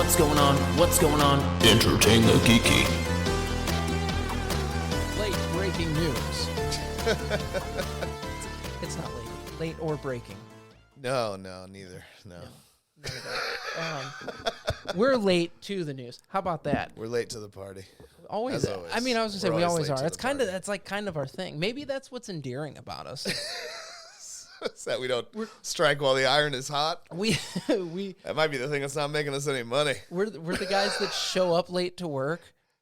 What's going on? What's going on? Entertain the Geeky. Late breaking news. It's not late. Late or breaking. No, neither. No. None of that. We're late to the news. How about that? We're late to the party. Always. As always. I mean, I was gonna say We're we always always late are. to It's the party. that's like kind of our thing. Maybe that's what's endearing about us. It's that we don't strike while the iron is hot. we That might be the thing that's not making us any money. we're the guys that show up late to work,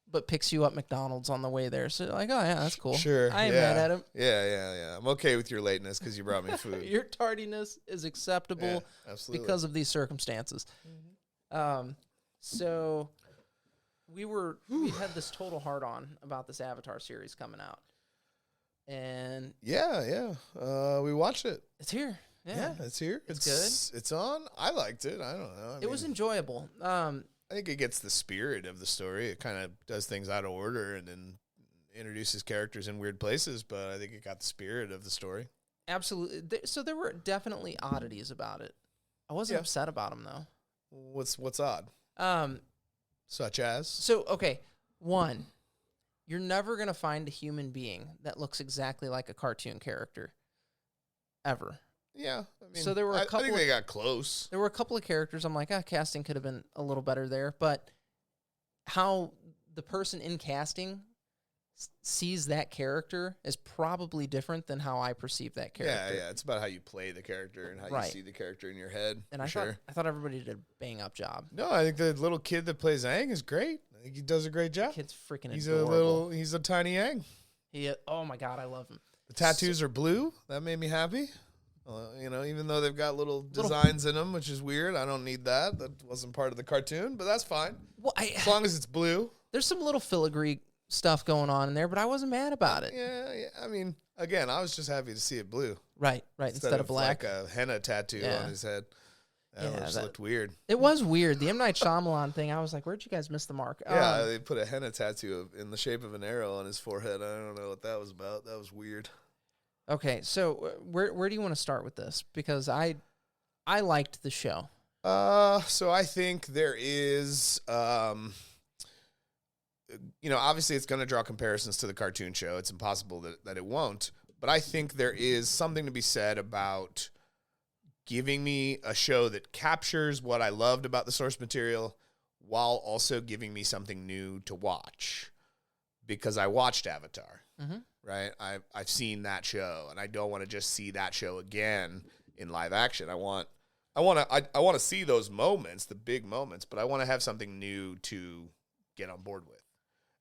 but picks you up McDonald's on the way there. So like, oh yeah, that's cool. Sure. I ain't yeah. mad at him. Yeah. I'm okay with your lateness because you brought me food. Your tardiness is acceptable Yeah, absolutely. because of these circumstances. So we had this total hard on about this Avatar series coming out, and Yeah. We watched it. it's here. Yeah, it's here. It's good. It's on. I liked it. I don't know. It was enjoyable. I think it gets the spirit of the story. It kind of does things out of order and then introduces characters in weird places, but I think it got the spirit of the story. Absolutely. So there were definitely oddities about it. I wasn't upset about them though. What's odd? Such as? So okay, one, you're never gonna find a human being that looks exactly like a cartoon character, ever. Yeah, I mean, So there were a I couple think of- they got close. There were a couple of characters I'm like, casting could have been a little better there, but how the person in casting sees that character is probably different than how I perceive that character. Yeah. It's about how you play the character and how Right. you see the character in your head. And for I thought everybody did a bang up job. No, I think the little kid that plays Aang is great. I think he does a great job. Kid's freaking He's adorable. he's a tiny Aang. Oh my god, I love him. The tattoos are blue. That made me happy. Even though they've got little designs in them, which is weird. I don't need that. That wasn't part of the cartoon, but that's fine. Well, As long as it's blue. there's some little filigree stuff going on in there, but I wasn't mad about it. Yeah. I mean, again, I was just happy to see it blue. Right. Instead of black. Like a henna tattoo Yeah. on his head. That Yeah, just that- looked weird. It was weird. The M. Night Shyamalan thing, I was like, where'd you guys miss the mark? Yeah, they put a henna tattoo in the shape of an arrow on his forehead. I don't know what that was about. That was weird. Okay, so where do you want to start with this? Because I liked the show. So I think there is, obviously it's going to draw comparisons to the cartoon show. It's impossible that it won't. But I think there is something to be said about giving me a show that captures what I loved about the source material while also giving me something new to watch. Because I watched Avatar, right? I've seen that show, and I don't want to just see that show again in live action. I want to see those moments, the big moments, but I want to have something new to get on board with.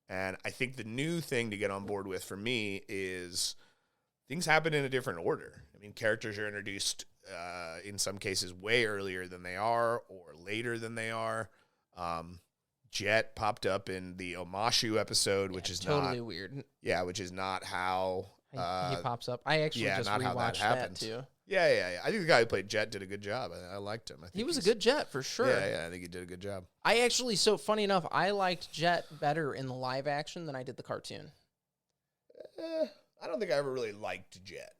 And I think the new thing to get on board with for me is things happen in a different order. I mean, characters are introduced in some cases way earlier than they are or later than they are. Jet popped up in the Omashu episode, which is totally weird. Yeah, which is not how He pops up. I actually just not how that rewatched happened. too. Yeah. I think the guy who played Jet did a good job. I liked him. I think He was a good Jet for sure. Yeah, I think he did a good job. So funny enough, I liked Jet better in the live action than I did the cartoon. I don't think I ever really liked Jet.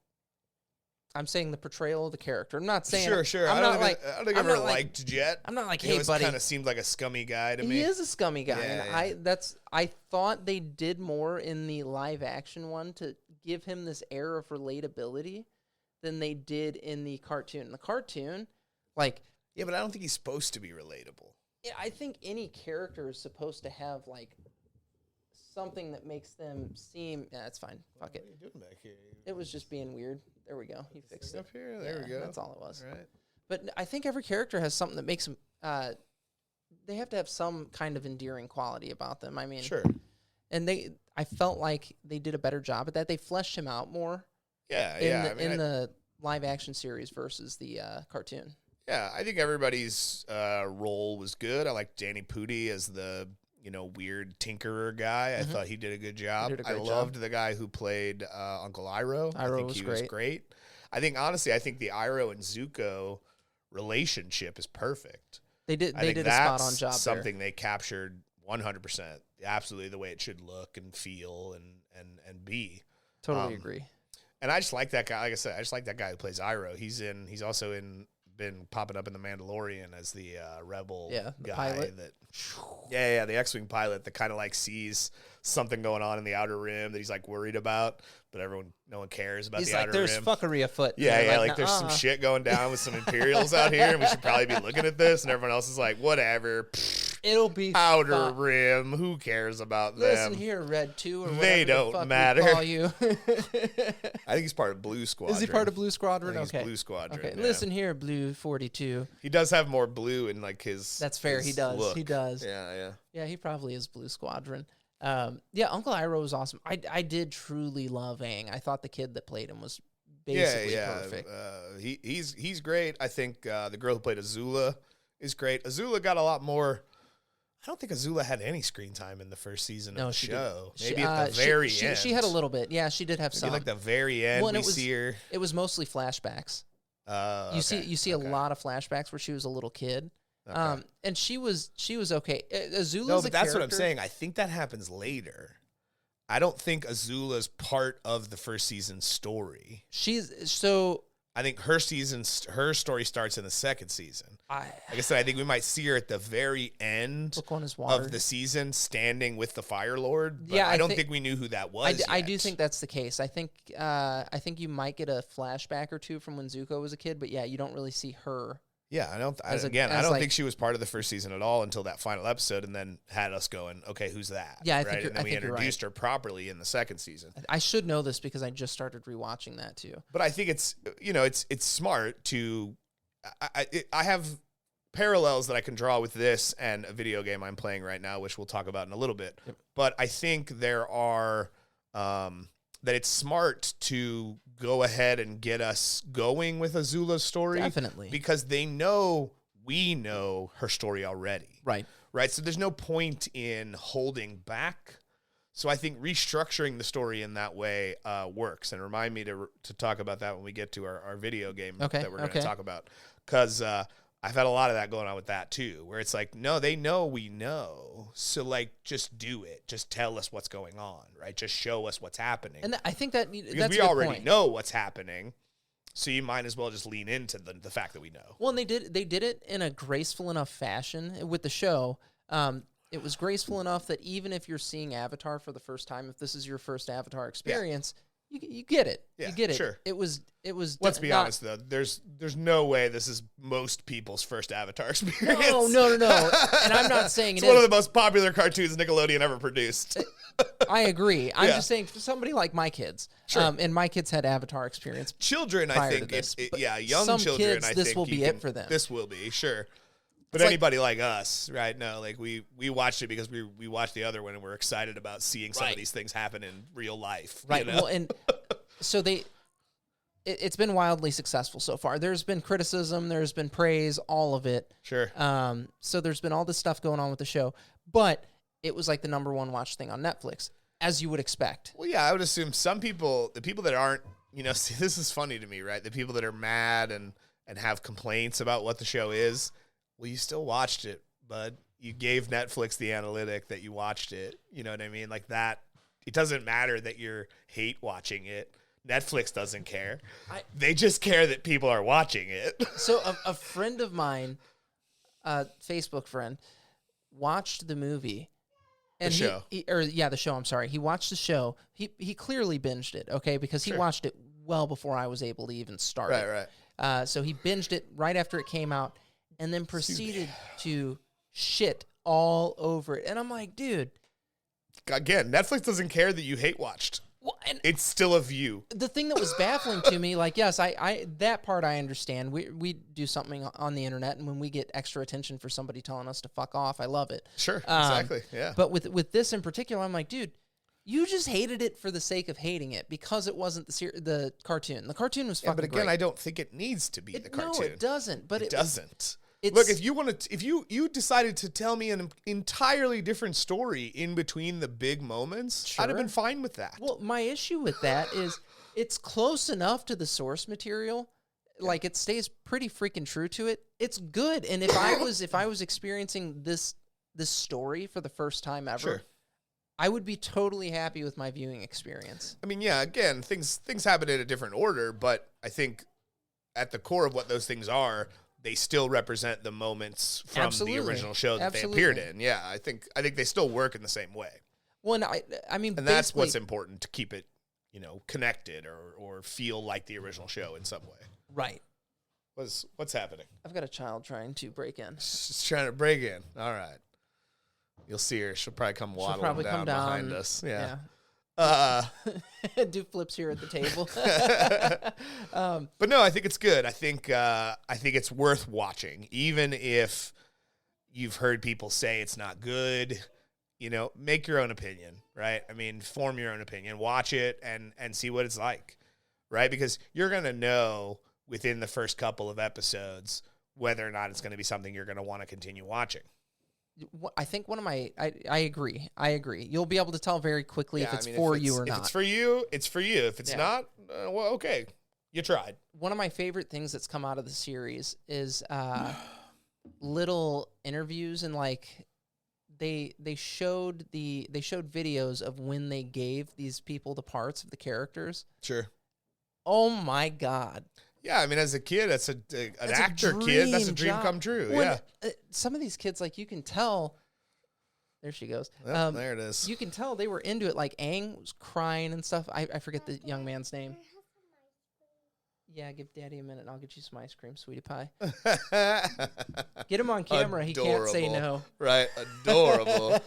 I'm saying the portrayal of the character. I'm not saying Sure. I'm I not don't think I ever like- liked Jet. I'm not like, He hey, always buddy. kind of seemed like a scummy guy to me. He is a scummy guy. Yeah, And I thought they did more in the live action one to give him this air of relatability than they did in the cartoon. The cartoon, like, Yeah, but I don't think he's supposed to be relatable. I think any character is supposed to have like something that makes them seem. Yeah, it's fine. Fuck it. What are you doing back here? It was just being weird. There we go. He fixed it. Up here? There we go. That's all it was. All right. But I think every character has something that makes them. They have to have some kind of endearing quality about them. I mean, Sure. And I felt like they did a better job at that. They fleshed him out more. Yeah. In the live action series versus the cartoon. Yeah, I think everybody's role was good. I liked Danny Pudi as the weird tinkerer guy. I thought he did a good job. He did a great loved the guy who played Uncle Iroh. I think was he was great. I think honestly, the Iroh and Zuko relationship is perfect. They did I think a that's spot on job. something they captured 100%, absolutely the way it should look and feel and be. Totally agree. And I just like that guy. Like I said, I just like that guy who plays Iroh. He's also in been popping up in The Mandalorian as the rebel the guy pilot. that. Yeah, the X-Wing pilot that kind of like sees something going on in the Outer Rim that he's like worried about, but no one cares about He's the like, Outer there's Rim. fuckery afoot. Yeah, like there's some shit going down with some Imperials out here, and we should probably be looking at this. And everyone else is like, whatever. It'll be Outer fun. Rim. Who cares about Listen them? here, Red 2 or whatever They the don't fuck matter. we call you. I think he's part of Blue Squadron. Is he part of Blue Squadron? I think Okay. he's Blue Squadron. Okay, yeah. listen here, Blue 42. He does have more blue in like his. That's fair. his He does. look. He does. Yeah. Yeah, he probably is Blue Squadron. Yeah, Uncle Iroh was awesome. I did truly love Aang. I thought the kid that played him was basically perfect. He's great. I think the girl who played Azula is great. Azula got a lot more. I don't think Azula had any screen time in the first season of the show. Maybe at the very end. She had a little bit. Yeah, she did have some. Like the very end, we see her. It was mostly flashbacks. You see a lot of flashbacks where she was a little kid. Okay. And she was okay. Azula's no, but that's what I'm character. saying. I think that happens later. I don't think Azula's part of the first season story. I think her story starts in the second season. Like I said, I think we might see her at the very end of the season, standing with the Fire Lord. But I don't think we knew who that was. I do think that's the case. I think you might get a flashback or two from when Zuko was a kid, but yeah, you don't really see her. Yeah, I don't think she was part of the first season at all until that final episode, and then had us going, okay, who's that? Yeah, and then we introduced her properly in the second season. I should know this because I just started rewatching that too. But I think it's smart to. I have parallels that I can draw with this and a video game I'm playing right now, which we'll talk about in a little bit. Yep. But I think there are that it's smart to go ahead and get us going with Azula's story. Definitely. Because we know her story already. Right. So there's no point in holding back. So I think restructuring the story in that way works. And remind me to talk about that when we get to our video game that we're going to talk about. Because I've had a lot of that going on with that too, where it's like, no, they know we know. So like, just do it. Just tell us what's going on, right? Just show us what's happening. And I think that's we already know what's happening. So you might as well just lean into the fact that we know. Well, and they did it in a graceful enough fashion with the show. It was graceful enough that even if you're seeing Avatar for the first time, if this is your first Avatar experience, you get it. Yeah, you get it. Sure. It was. Let's be honest though. There's no way this is most people's first Avatar experience. No. And I'm not saying it's one of the most popular cartoons Nickelodeon ever produced. I agree. I'm just saying for somebody like my kids, and my kids had Avatar experience. Children, I think, young some children. Kids, I this think will be it for them. This will be sure. But anybody like us, right? No, like we watched it because we watched the other one and we're excited about seeing some of these things happen in real life. Right. You know? Well, and so it's been wildly successful so far. There's been criticism, there's been praise, all of it. Sure. So there's been all this stuff going on with the show, but it was like the number one watch thing on Netflix, as you would expect. Well, yeah, I would assume the people that aren't, see, this is funny to me, right? The people that are mad and have complaints about what the show is. Well, you still watched it, bud. You gave Netflix the analytic that you watched it. You know what I mean? Like that. It doesn't matter that you're hate watching it. Netflix doesn't care. They just care that people are watching it. So a friend of mine, a Facebook friend, watched the movie. And the show. The show, I'm sorry. He watched the show. He clearly binged it, okay? Because he watched it well before I was able to even start it. Right. So he binged it right after it came out and then proceeded to shit all over it. And I'm like, dude. Again, Netflix doesn't care that you hate watched. Well, and it's still a view. The thing that was baffling to me, like, yes, I that part I understand. We do something on the internet, and when we get extra attention for somebody telling us to fuck off, I love it. Sure, exactly, yeah. But with this in particular, I'm like, dude, you just hated it for the sake of hating it because it wasn't the cartoon. The cartoon was fucking but again, great. I don't think it needs to be the cartoon. No, it doesn't. But it doesn't. Look, if you decided to tell me an entirely different story in between the big moments, I'd have been fine with that. Well, my issue with that is it's close enough to the source material, like it stays pretty freaking true to it. It's good, and if I was experiencing this story for the first time ever, I would be totally happy with my viewing experience. I mean, yeah, again, things happen in a different order, but I think at the core of what those things are, they still represent the moments from Absolutely. the original show that Absolutely. they appeared in. Yeah, I think they still work in the same way. Well, and I mean, And that's what's basically- important, to keep it, connected or feel like the original show in some way. right. What's happening? I've got a child trying to break in. She's trying to break in. All right. You'll see her. She'll probably come waddling probably down, come down. behind us. Yeah. Do flips here at the table. But no, I think it's good. I think it's worth watching, even if you've heard people say it's not good. Make your own opinion, right? I mean, form your own opinion. Watch it and see what it's like, right? Because you're gonna know within the first couple of episodes whether or not it's going to be something you're going to want to continue watching. I think I agree. You'll be able to tell very quickly if it's for you or not. If it's for you, it's for you. If it's not, well, okay, you tried. One of my favorite things that's come out of the series is little interviews, and like they showed videos of when they gave these people the parts of the characters. Sure. Oh my God. Yeah, I mean, as a kid, that's an actor kid. That's a dream come true. Well, some of these kids, like, you can tell. There she goes. Yep, there it is. You can tell they were into it. Like, Aang was crying and stuff. I forget the young man's name. Yeah, give Daddy a minute and I'll get you some ice cream, sweetie pie. Get him on camera. He can't say no. Right, adorable.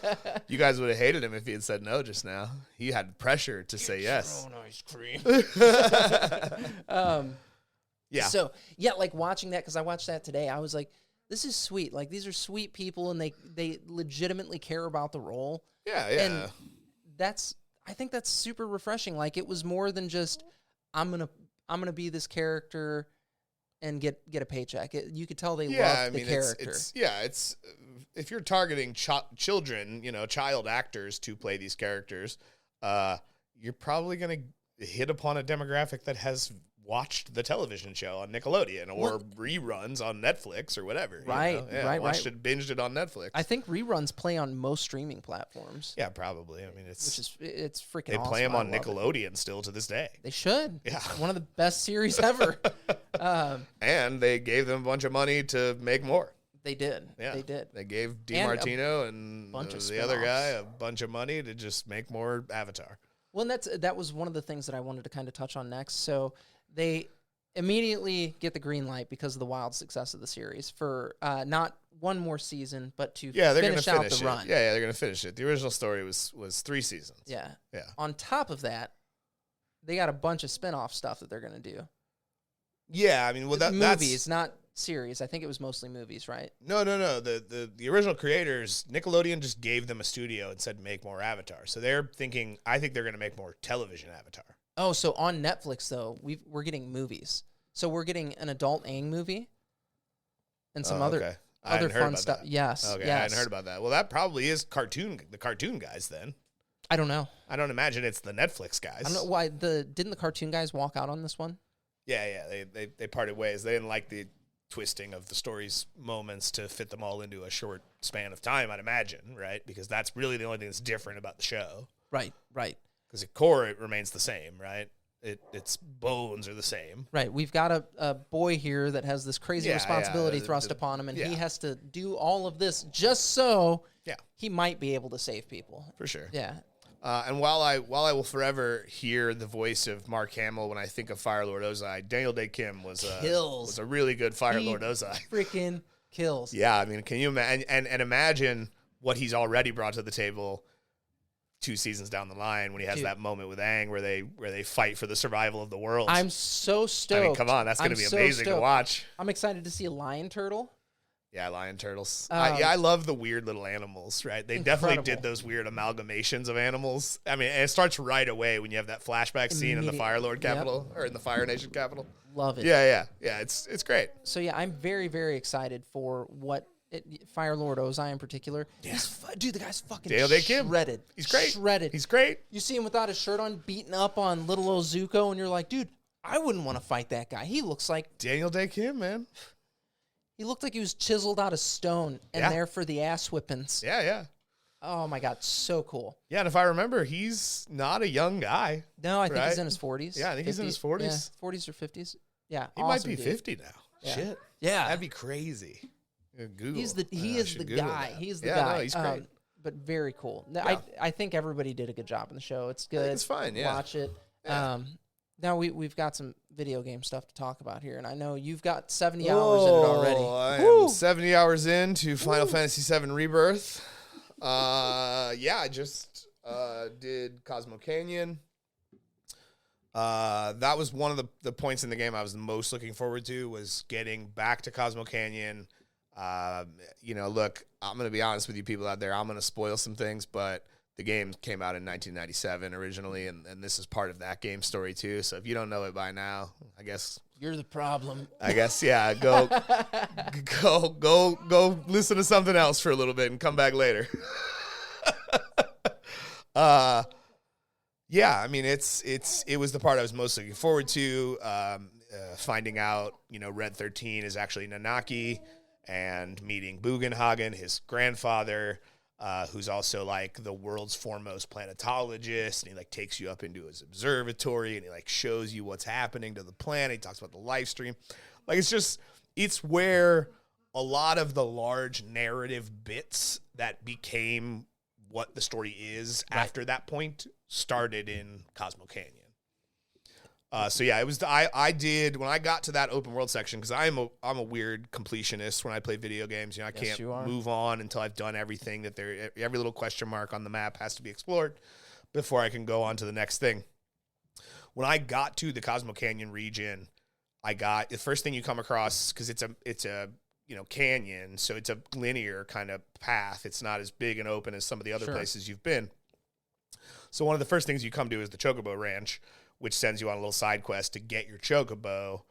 You guys would have hated him if he had said no just now. He had pressure to say yes. Oh, ice cream. Yeah. So, yeah, like watching that, because I watched that today, I was like, this is sweet. Like, these are sweet people, and they legitimately care about the role. Yeah. And I think that's super refreshing. Like, it was more than just, I'm gonna be this character and get a paycheck. You could tell they love the character. It's if you're targeting children, child actors to play these characters, you're probably going to hit upon a demographic that has watched the television show on Nickelodeon or reruns on Netflix or whatever. Right, right. Binged it on Netflix. I think reruns play on most streaming platforms. Yeah, probably. I mean, it's freaking they awesome. play them on Nickelodeon still to this day. They should. Yeah. One of the best series ever. And they gave them a bunch of money to make more. They did. Yeah. They did. They gave DiMartino and the other guy a bunch of money to just make more Avatar. Well, and that was one of the things that I wanted to kind of touch on next. So they immediately get the green light because of the wild success of the series for not one more season, but to finish out the run. Yeah, they're going to finish it. The original story was 3 seasons. Yeah. Yeah. On top of that, they got a bunch of spin-off stuff that they're going to do. Yeah, I mean, that's movies, not series. I think it was mostly movies, right? No. The original creators, Nickelodeon just gave them a studio and said make more Avatar. So they're thinking, I think they're going to make more television Avatar. Oh, so on Netflix though, we're getting movies. So we're getting an adult Aang movie and some other fun stuff. Yes. Okay, yes. I hadn't heard about that. Well, that probably is the cartoon guys then. I don't know. I don't imagine it's the Netflix guys. I don't know why didn't the cartoon guys walk out on this one? Yeah, they parted ways. They didn't like the twisting of the story's moments to fit them all into a short span of time, I'd imagine, right? Because that's really the only thing that's different about the show. Right. Because at core, it remains the same, right? Its bones are the same. Right. We've got a boy here that has this crazy responsibility thrust upon him, and he has to do all of this just so he might be able to save people. For sure. Yeah. And while I will hear the voice of Mark Hamill when I think of Fire Lord Ozai, Daniel Day Kim was a really good Fire Lord Ozai. Freaking kills. Yeah, I mean, can you imagine? And imagine what he's already brought to the table 2 seasons down the line when he has that moment with Aang where they fight for the survival of the world. I'm so stoked. I mean, come on, that's going to be amazing to watch. I'm excited to see a lion turtle. Yeah, lion turtles. I love the weird little animals, right? They definitely did those weird amalgamations of animals. I mean, and it starts right away when you have that flashback scene in the Fire Lord capital or in the Fire Nation capital. Love it. Yeah. It's great. So yeah, I'm very, very excited for what Fire Lord Ozai in particular. Yeah. Dude, the guy's fucking shredded. He's great. Shredded. He's great. You see him without his shirt on, beating up on little old Zuko, and you're like, dude, I wouldn't want to fight that guy. He looks like Daniel Day Kim, man. He looked like he was chiseled out of stone and there for the ass whippings. Yeah. Oh, my God. So cool. Yeah, and if I remember, he's not a young guy. No, I think he's in his 40s. Yeah, I think he's in his 40s. Yeah, 40s or 50s. Yeah, he might be 50 now. Yeah. Shit. Yeah. That'd be crazy. Google. He is the Google guy. that. He's the Yeah, guy. no, he's great. But very cool. Yeah. I think everybody did a good job in the show. It's I good. think it's fine, yeah. Watch it. Yeah. Now we've got some video game stuff to talk about here, and I know you've got 70 hours in it already. I Woo! am 70 hours into Final Fantasy VII Rebirth. I just did Cosmo Canyon. That was one of the points in the game I was the most looking forward to, was getting back to Cosmo Canyon. Look, I'm going to be honest with you people out there. I'm going to spoil some things, but the game came out in 1997 originally, and this is part of that game story too. So if you don't know it by now, I guess You're the problem. I guess, yeah, go listen to something else for a little bit and come back later. Yeah, I mean, it was the part I was most looking forward to. Finding out, Red 13 is actually Nanaki, and meeting Bugenhagen, his grandfather, who's also like the world's foremost planetologist, and he like takes you up into his observatory, and he like shows you what's happening to the planet. He talks about the live stream. Like, it's where a lot of the large narrative bits that became what the story is after that point started in Cosmo Canyon. It was I did when I got to that open world section, because I'm a weird completionist when I play video games. I can't move on until I've done everything that every little question mark on the map has to be explored before I can go on to the next thing. When I got to the Cosmo Canyon region, the first thing you come across, because it's a canyon, so it's a linear kind of path. It's not as big and open as some of the other places you've been. So one of the first things you come to is the Chocobo Ranch, which sends you on a little side quest to get your Chocobo.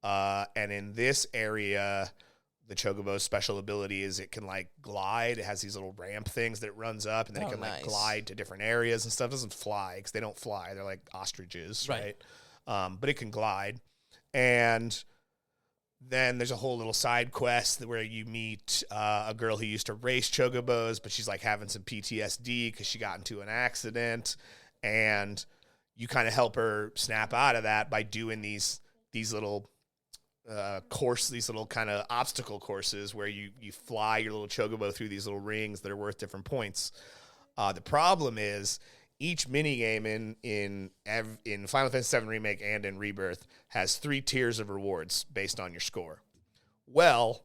And in this area, the Chocobo's special ability is it can like glide. It has these little ramp things that it runs up, and then it can like glide to different areas and stuff. It doesn't fly, because they don't fly. They're like ostriches, right? But it can glide. And then there's a whole little side quest where you meet a girl who used to race Chocobos, but she's like having some PTSD because she got into an accident, and you kind of help her snap out of that by doing these little these little kind of obstacle courses where you fly your little Chocobo through these little rings that are worth different points. The problem is, each minigame in Final Fantasy VII Remake and in Rebirth has 3 tiers of rewards based on your score. Well,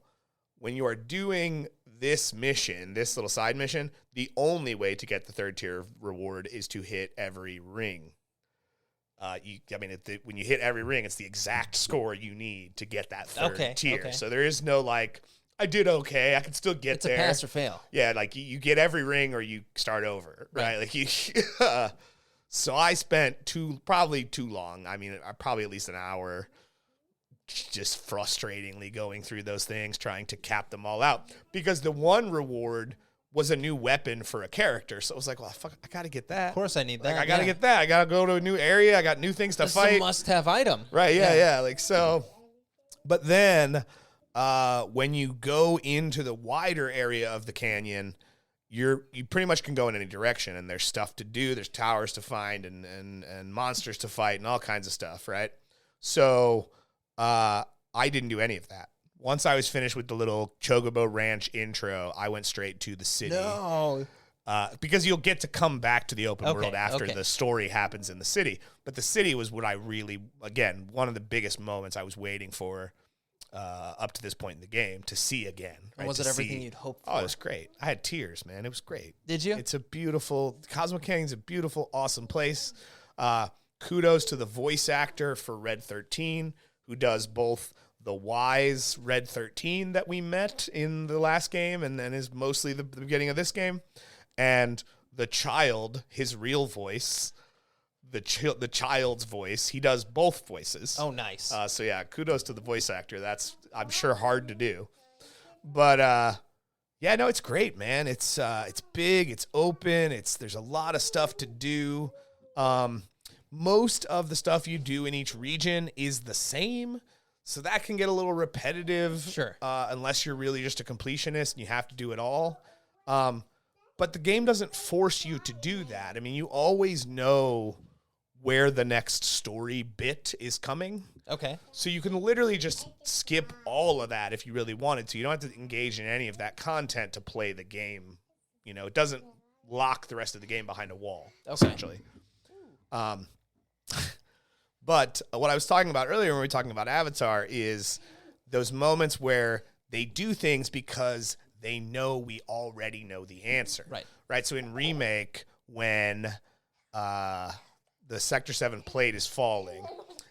when you are doing this mission, this little side mission, the only way to get the 3rd tier of reward is to hit every ring. When you hit every ring, it's the exact score you need to get that 3rd tier. Okay. So there is no like, I did okay, I can still get there. It's a pass or fail. Yeah, like you get every ring or you start over, right? Like so I spent probably too long. I mean, probably at least an hour, just frustratingly going through those things, trying to cap them all out, because the one reward was a new weapon for a character. So I was like, well, fuck, I got to get that. Of course I need that. Like, I got to get that. I got to go to a new area. I got new things to fight. It's a must-have item. Right, yeah. Like, so, but then when you go into the wider area of the canyon, you pretty much can go in any direction, and there's stuff to do. There's towers to find and monsters to fight and all kinds of stuff, right? So I didn't do any of that. Once I was finished with the little Chocobo Ranch intro, I went straight to the city. No. Because you'll get to come back to the open world after the story happens in the city. But the city was what I really, again, one of the biggest moments I was waiting for up to this point in the game to see again. Right? Was it everything you'd hoped for? Oh, it was great. I had tears, man. It was great. Did you? It's a beautiful, Cosmo Canyon's a beautiful, awesome place. Kudos to the voice actor for Red 13, who does both the wise Red 13 that we met in the last game and then is mostly the beginning of this game, and the child, his real voice, the child's voice. He does both voices. Oh, nice. So yeah, kudos to the voice actor. That's, I'm sure, hard to do. But yeah, no, it's great, man. It's big, it's open, there's a lot of stuff to do. Most of the stuff you do in each region is the same, so that can get a little repetitive. Sure. Unless you're really just a completionist and you have to do it all. But the game doesn't force you to do that. I mean, you always know where the next story bit is coming. Okay. So you can literally just skip all of that if you really wanted to. You don't have to engage in any of that content to play the game. You know, it doesn't lock the rest of the game behind a wall, essentially. But what I was talking about earlier when we were talking about Avatar is those moments where they do things because they know we already know the answer. Right. So in Remake, when the Sector 7 plate is falling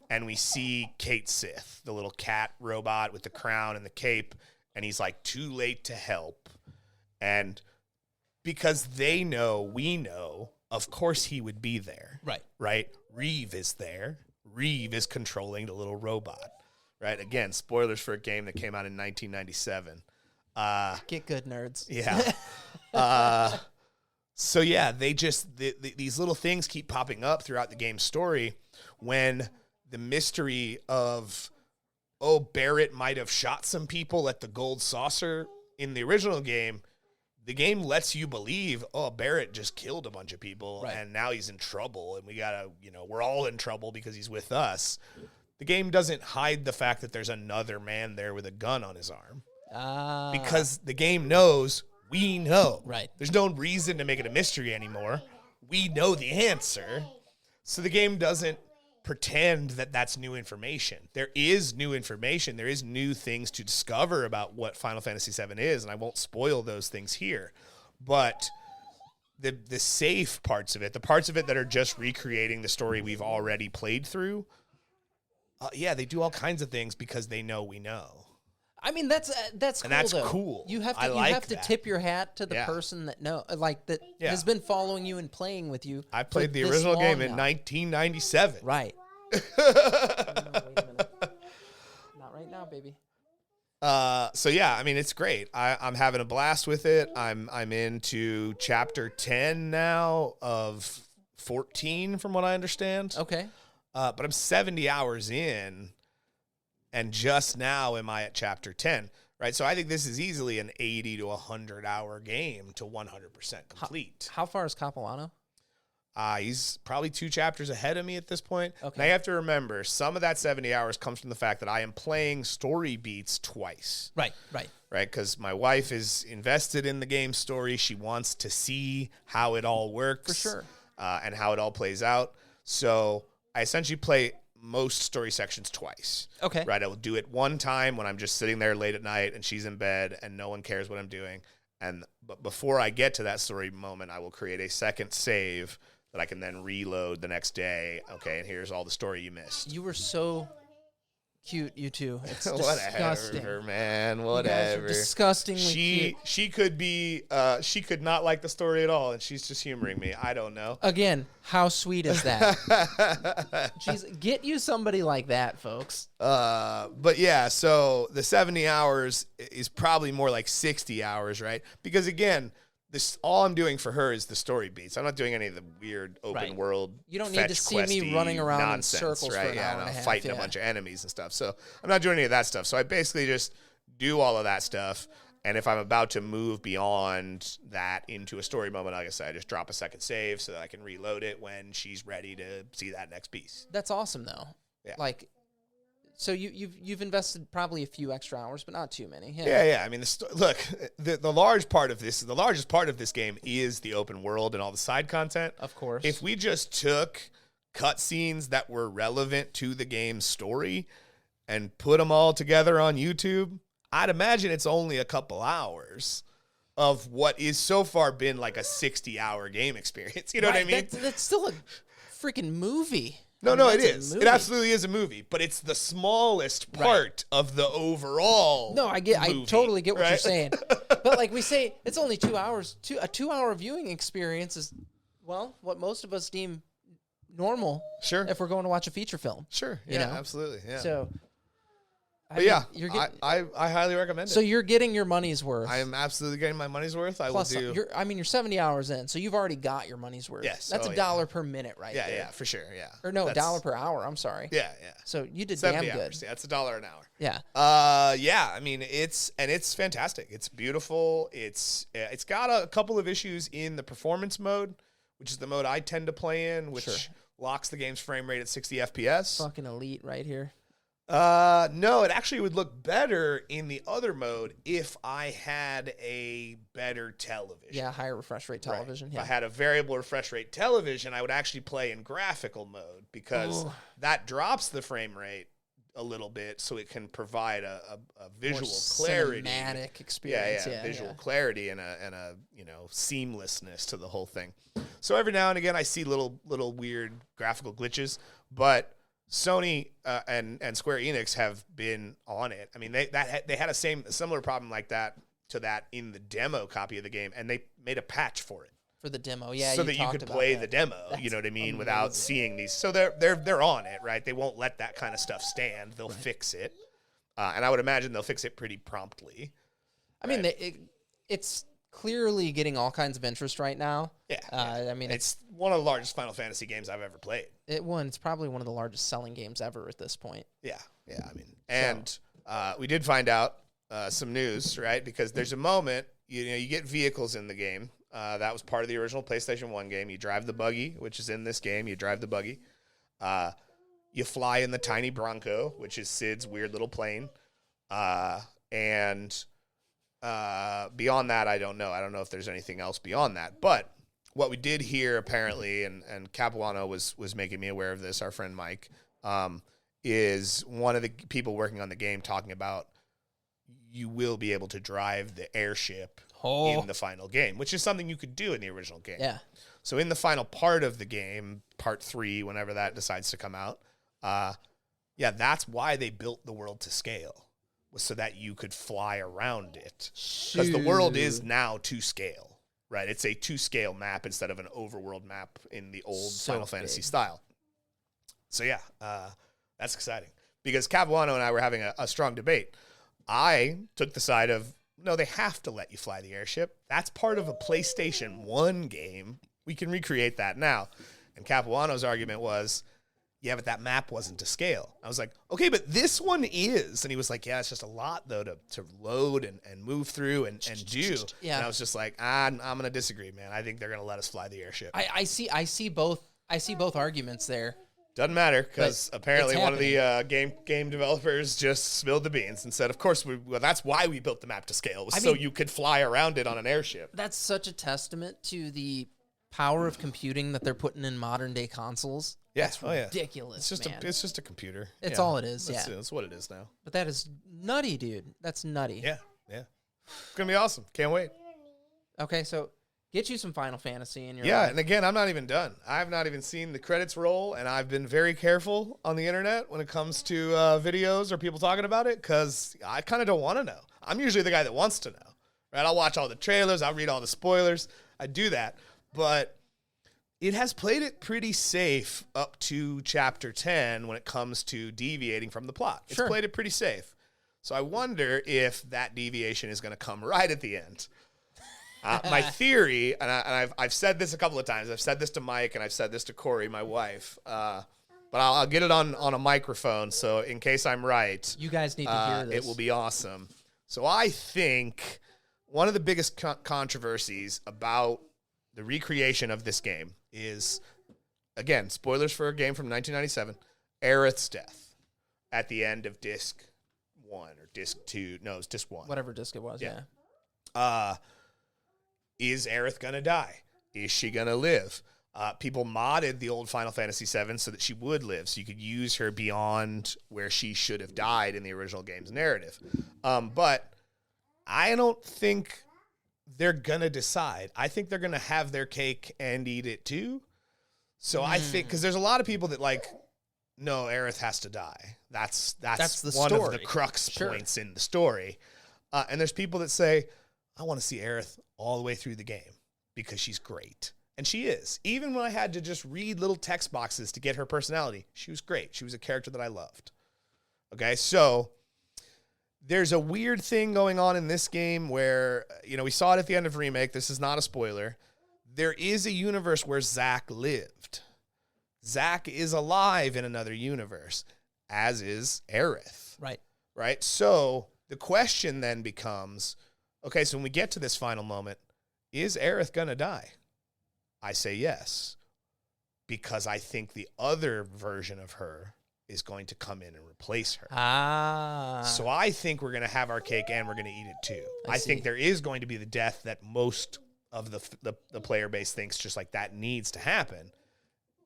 and we see Kate Sith, the little cat robot with the crown and the cape, and he's like, too late to help. And because they know, we know, of course he would be there. Right? Reeve is there. Reeve is controlling the little robot. Right? Again, spoilers for a game that came out in 1997. Get good, nerds. Yeah. So yeah, they just these little things keep popping up throughout the game's story when the mystery of Barrett might have shot some people at the gold saucer in the original game. The game lets you believe, Barrett just killed a bunch of people and now he's in trouble and we gotta, we're all in trouble because he's with us. The game doesn't hide the fact that there's another man there with a gun on his arm. Because the game knows, we know. Right. There's no reason to make it a mystery anymore. We know the answer. So the game doesn't pretend that that's new information. There is new information. There is new things to discover about what Final Fantasy VII is, and I won't spoil those things here. But the safe parts of it, the parts of it that are just recreating the story we've already played through, they do all kinds of things because they know we know. I mean, that's cool. And that's though. cool. You have to tip your hat to the person that has been following you and playing with you. I played the original game in 1997. Right. Wait a minute. Not right now, baby. So yeah, I mean, it's great. I'm having a blast with it. I'm into chapter 10 now of 14, from what I understand. Okay. But I'm 70 hours in. And just now am I at chapter 10, right? So I think this is easily an 80 to 100-hour game to 100% complete. How far is Capilano? He's probably 2 chapters ahead of me at this point. Okay. And I have to remember, some of that 70 hours comes from the fact that I am playing story beats twice. Right. Because my wife is invested in the game story. She wants to see how it all works. For sure. And how it all plays out. So I essentially play most story sections twice. Okay. Right. I will do it one time when I'm just sitting there late at night and she's in bed and no one cares what I'm doing. But before I get to that story moment, I will create a second save that I can then reload the next day. Okay, and here's all the story you missed. You were so cute, you two. It's Whatever, disgusting. Man. Whatever. You guys are disgustingly cute. She could be. She could not like the story at all, and she's just humoring me. I don't know. Again, how sweet is that? Jeez, get you somebody like that, folks. But yeah, so the 70 hours is probably more like 60 hours, right? Because again, this all I'm doing for her is the story beats. I'm not doing any of the weird open world. You don't need to see me running around nonsense, in circles right? for an hour and a half. Fighting a bunch of enemies and stuff. So I'm not doing any of that stuff. So I basically just do all of that stuff. And if I'm about to move beyond that into a story moment, like I said, I just drop a second save so that I can reload it when she's ready to see that next piece. That's awesome, though. Yeah. Like, so you've invested probably a few extra hours, but not too many. Yeah. I mean, the largest part of this game is the open world and all the side content. Of course. If we just took cutscenes that were relevant to the game's story and put them all together on YouTube, I'd imagine it's only a couple hours of what is so far been like a 60-hour game experience. You know what I mean? That's still a freaking movie. No, it is. It absolutely is a movie, but it's the smallest part of the overall. No, I totally get what you're saying. But like we say, it's only 2 hours. A 2-hour viewing experience is, well, what most of us deem normal. Sure. If we're going to watch a feature film. Sure. You know? Absolutely. Yeah. So. I highly recommend it. So you're getting your money's worth. I am absolutely getting my money's worth. You're 70 hours in, so you've already got your money's worth. Yes. That's $1 per minute right there. Yeah, for sure, yeah. Or no, $1 per hour, I'm sorry. Yeah. So you did 70 damn hours. good. Yeah, it's $1 an hour. Yeah. I mean, it's fantastic. It's beautiful. It's got a couple of issues in the performance mode, which is the mode I tend to play in, which locks the game's frame rate at 60 FPS. Fucking elite right here. No, it actually would look better in the other mode if I had a better television. Yeah, higher refresh rate television. Right. Yeah. If I had a variable refresh rate television, I would actually play in graphical mode because that drops the frame rate a little bit so it can provide a visual More clarity. cinematic experience. Yeah, visual clarity and a seamlessness to the whole thing. So every now and again I see little weird graphical glitches, but Sony and Square Enix have been on it. I mean, they had a similar problem like that in the demo copy of the game, and they made a patch for it. For the demo, yeah, so that you could play the demo. You know what I mean, without seeing these. So they're on it, right? They won't let that kind of stuff stand. They'll fix it, and I would imagine they'll fix it pretty promptly. I mean, it's clearly getting all kinds of interest right now. Yeah, I mean, it's one of the largest Final Fantasy games I've ever played. It's probably one of the largest selling games ever at this point. Yeah. I mean, and we did find out some news, right? Because there's a moment, you get vehicles in the game. That was part of the original PlayStation 1 game. You drive the buggy, which is in this game. You drive the buggy. You fly in the tiny Bronco, which is Sid's weird little plane. And beyond that, I don't know. I don't know if there's anything else beyond that. But what we did hear, apparently, and Capuano was making me aware of this, our friend Mike, is one of the people working on the game talking about you will be able to drive the airship in the final game, which is something you could do in the original game. Yeah. So in the final part of the game, part 3, whenever that decides to come out, that's why they built the world to scale, was so that you could fly around it. Because the world is now to scale, right? It's a to scale map instead of an overworld map in the old Final Fantasy style. So that's exciting. Because Capuano and I were having a strong debate. I took the side of, no, they have to let you fly the airship. That's part of a PlayStation 1 game. We can recreate that now. And Capuano's argument was, yeah, but that map wasn't to scale. I was like, okay, but this one is. And he was like, yeah, it's just a lot, though, to load and move through and do. Yeah. And I was just like, I'm going to disagree, man. I think they're going to let us fly the airship. I see both arguments there. Doesn't matter, because apparently one of the game developers just spilled the beans and said, of course, that's why we built the map to scale, was so you could fly around it on an airship. That's such a testament to the power of computing that they're putting in modern-day consoles. Yeah. That's ridiculous, It's just a computer. It's all it is, That's what it is now. But that is nutty, dude. That's nutty. Yeah. It's going to be awesome. Can't wait. Okay, so get you some Final Fantasy in your life. life. And again, I'm not even done. I've not even seen the credits roll, and I've been very careful on the internet when it comes to videos or people talking about it, because I kind of don't want to know. I'm usually the guy that wants to know, right? I'll watch all the trailers. I'll read all the spoilers. I do that. But it has played it pretty safe up to Chapter 10 when it comes to deviating from the plot. It's played it pretty safe. So I wonder if that deviation is going to come right at the end. My theory, and I've said this a couple of times. I've said this to Mike, and I've said this to Corey, my wife. But I'll get it on a microphone, so in case I'm right, you guys need to hear this. It will be awesome. So I think one of the biggest controversies about the recreation of this game is, again, spoilers for a game from 1997, Aerith's death at the end of Disc 1 or Disc 2. No, it was Disc 1. Whatever disc it was, yeah. Is Aerith going to die? Is she going to live? People modded the old Final Fantasy VII so that she would live, so you could use her beyond where she should have died in the original game's narrative. But I don't think they're going to decide. I think they're going to have their cake and eat it too. So I think, because there's a lot of people that no, Aerith has to die. That's the one story. of the crux points in the story. And there's people that say, I want to see Aerith all the way through the game because she's great. And she is. Even when I had to just read little text boxes to get her personality, she was great. She was a character that I loved. Okay, so there's a weird thing going on in this game where, we saw it at the end of Remake. This is not a spoiler. There is a universe where Zack lived. Zack is alive in another universe, as is Aerith. Right? So the question then becomes, okay, so when we get to this final moment, is Aerith going to die? I say yes, because I think the other version of her is going to come in and replace her. So So I think we're going to have our cake and we're going to eat it too. I see. think there is going to be the death that most of the player base thinks just like that needs to happen.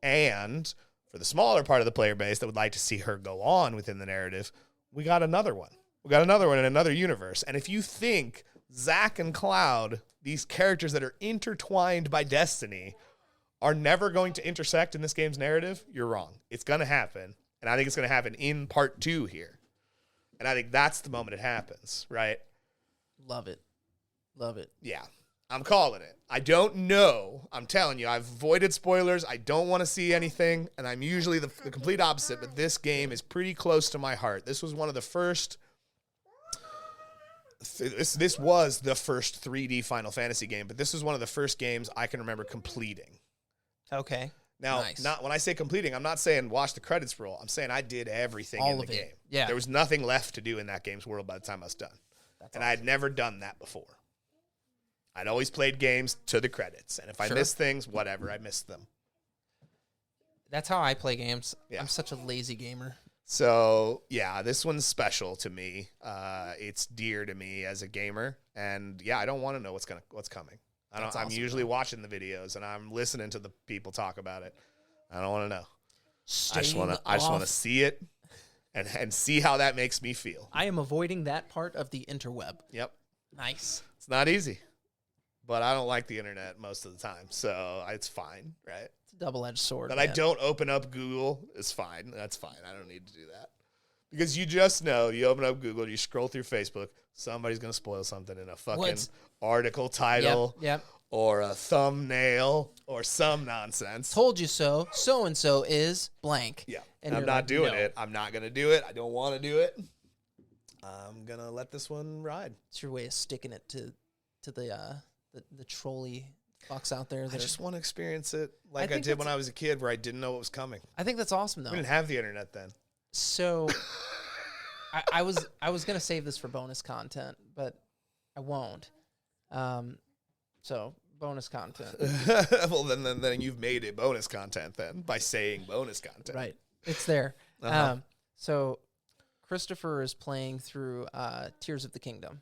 And for the smaller part of the player base that would like to see her go on within the narrative, we got another one. We got another one in another universe. And if you think Zack and Cloud, these characters that are intertwined by destiny, are never going to intersect in this game's narrative, you're wrong. It's going to happen. And I think it's going to happen in part 2 here. And I think that's the moment it happens, right? love it. Love it. Yeah. I'm calling it. I don't know. I'm telling you, I've avoided spoilers. I don't want to see anything, and I'm usually the complete opposite, but this game is pretty close to my heart. This was one of the first... This was the first 3D Final Fantasy game, but this was one of the first games I can remember completing. Okay. Now, Nice. not when I say completing, I'm not saying watch the credits roll. I'm saying I did everything All in the of it. game. Yeah. There was nothing left to do in that game's world by the time I was done. That's And I had never done that before. I'd always played games to the credits. And if I Sure. missed things, whatever, I missed them. That's how I play games. Yeah. I'm such a lazy gamer. So, yeah, this one's special to me. It's dear to me as a gamer. And, yeah, I don't want to know what's coming. That's I'm awesome, usually watching the videos, and I'm listening to the people talk about it. I don't want to know. I just want to see it and see how that makes me feel. I am avoiding that part of the interweb. Yep. Nice. It's not easy, but I don't like the internet most of the time, so it's fine, right? It's a double-edged sword. That I man. don't open up Google is fine. That's fine. I don't need to do that. Because you just know, you open up Google, you scroll through Facebook, somebody's going to spoil something in a fucking article title Yep. or a thumbnail or some nonsense. Told you so. So-and-so is blank. Yeah. And I'm you're not like, doing no. it. I'm not going to do it. I don't want to do it. I'm going to let this one ride. It's your way of sticking it to the trolley fucks out there. I that just are- want to experience it like I think did when that's- I was a kid where I didn't know what was coming. I think that's awesome, though. We didn't have the internet then. So I was gonna save this for bonus content, but I won't. So bonus content, Well, then you've made it bonus content then by saying bonus content. right? It's there. Uh-huh. So Christopher is playing through Tears of the Kingdom,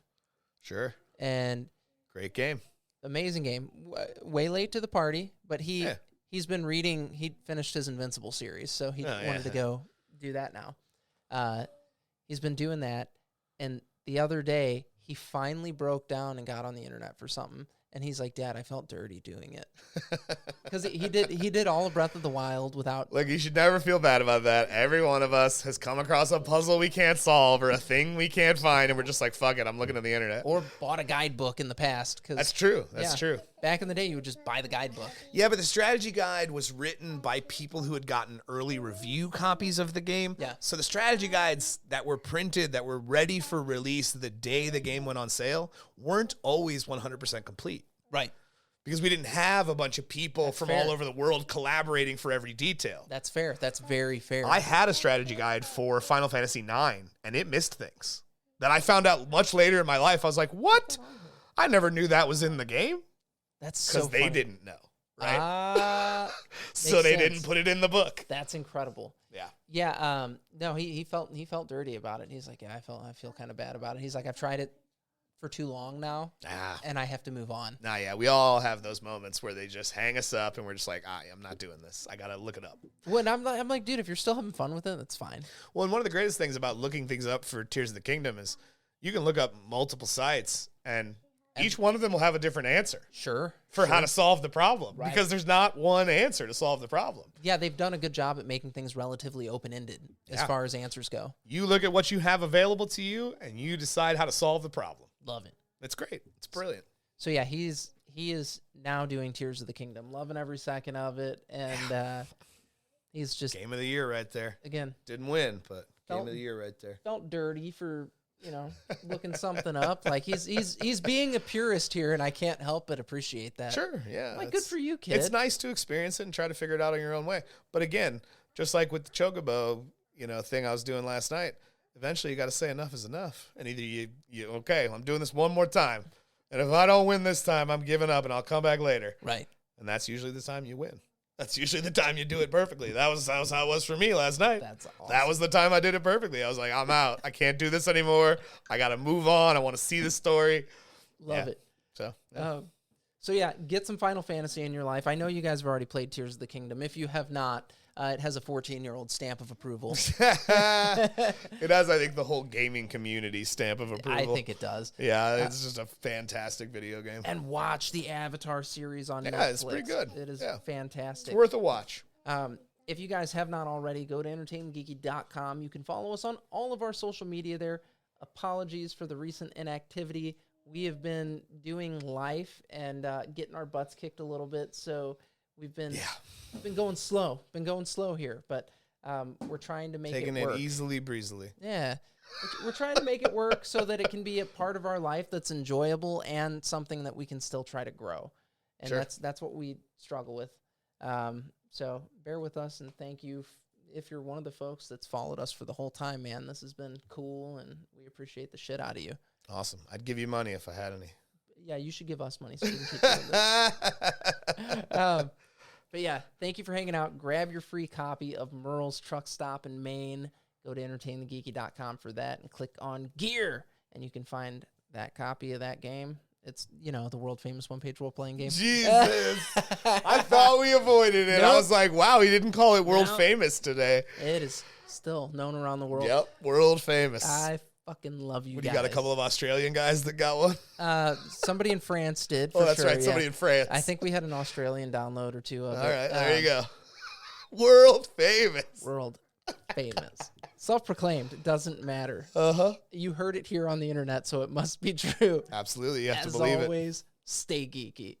Sure. and Great game. amazing game. Way late to the party, but Yeah. he's been reading. He finished his Invincible series, so he wanted to go do that now. He's been doing that, and the other day he finally broke down and got on the internet for something, and he's like, "Dad, I felt dirty doing it," because he did all of Breath of the Wild without. Look, you should never feel bad about that. Every one of us has come across a puzzle we can't solve or a thing we can't find, and we're just like, fuck it, I'm looking at the internet. Or bought a guidebook in the past. That's true. That's true. Back in the day, you would just buy the guidebook. Yeah, but the strategy guide was written by people who had gotten early review copies of the game. Yeah. So the strategy guides that were printed, that were ready for release the day the game went on sale, weren't always 100% complete. Right. Because we didn't have a bunch of people from fair. all over the world collaborating for every detail. That's fair. That's very fair. I had a strategy guide for Final Fantasy IX, and it missed things that I found out much later in my life. I was like, what? I never knew that was in the game. That's so Because they funny. didn't know, right? So makes they sense. didn't put it in the book. That's incredible. Yeah. Yeah. No, he felt dirty about it. He's like, yeah, I feel kind of bad about it. He's like, I've tried it for too long now, and I have to move on. Nah, yeah, we all have those moments where they just hang us up, and we're just like, I'm not doing this. I gotta look it up. When I'm like, dude, if you're still having fun with it, that's fine. Well, and one of the greatest things about looking things up for Tears of the Kingdom is you can look up multiple sites, and each one of them will have a different answer Sure. for how to solve the problem, Right. because there's not one answer to solve the problem. Yeah, they've done a good job at making things relatively open-ended as Yeah. far as answers go. You look at what you have available to you, and you decide how to solve the problem. Love it. It's great. It's brilliant. So yeah, he is now doing Tears of the Kingdom, loving every second of it, and he's just Game of the year right there. again Didn't win, but game Felt- of the year right there. felt dirty for looking something up. Like he's being a purist here, and I can't help but appreciate that. Sure, yeah. Like, good for you, kid. It's nice to experience it and try to figure it out on your own way. But again, just like with the Chocobo, thing I was doing last night, eventually you got to say enough is enough. And either you okay, I'm doing this one more time. And if I don't win this time, I'm giving up and I'll come back later. Right. And that's usually the time you win. That's usually the time you do it perfectly. That was how it was for me last night. That's awesome. That was the time I did it perfectly. I was like, I'm out. I can't do this anymore. I got to move on. I want to see the story. Love it. So, yeah. So yeah, get some Final Fantasy in your life. I know you guys have already played Tears of the Kingdom. If you have not, it has a 14-year-old stamp of approval. It has, I think, the whole gaming community stamp of approval. I think it does. Yeah, it's just a fantastic video game. And watch the Avatar series on Netflix. Yeah, it's pretty good. It is fantastic. It's worth a watch. If you guys have not already, go to entertaingeeky.com. You can follow us on all of our social media there. Apologies for the recent inactivity. We have been doing life and getting our butts kicked a little bit, so we've been going slow here, but we're trying to make it work. Taking it easily breezily. Yeah. We're trying to make it work so that it can be a part of our life that's enjoyable and something that we can still try to grow. And that's what we struggle with. So bear with us, and thank you if you're one of the folks that's followed us for the whole time, man. This has been cool, and we appreciate the shit out of you. Awesome. I'd give you money if I had any. Yeah, you should give us money so we can keep doing this. But yeah, thank you for hanging out. Grab your free copy of Merle's Truck Stop in Maine. Go to entertainthegeeky.com for that and click on Gear, and you can find that copy of that game. It's, the world famous one-page role-playing game. Jesus. I thought we avoided it. Nope. I was like, wow, he didn't call it world famous today. It is still known around the world. Yep, world famous. I fucking love you guys. You got a couple of Australian guys that got one? Somebody in France did, for Oh, that's sure, right, somebody in France. I think we had an Australian download or two of it. All right, there you go. World famous. World famous. Self-proclaimed. It doesn't matter. Uh-huh. You heard it here on the internet, so it must be true. Absolutely, you have As to believe it. As always, stay geeky.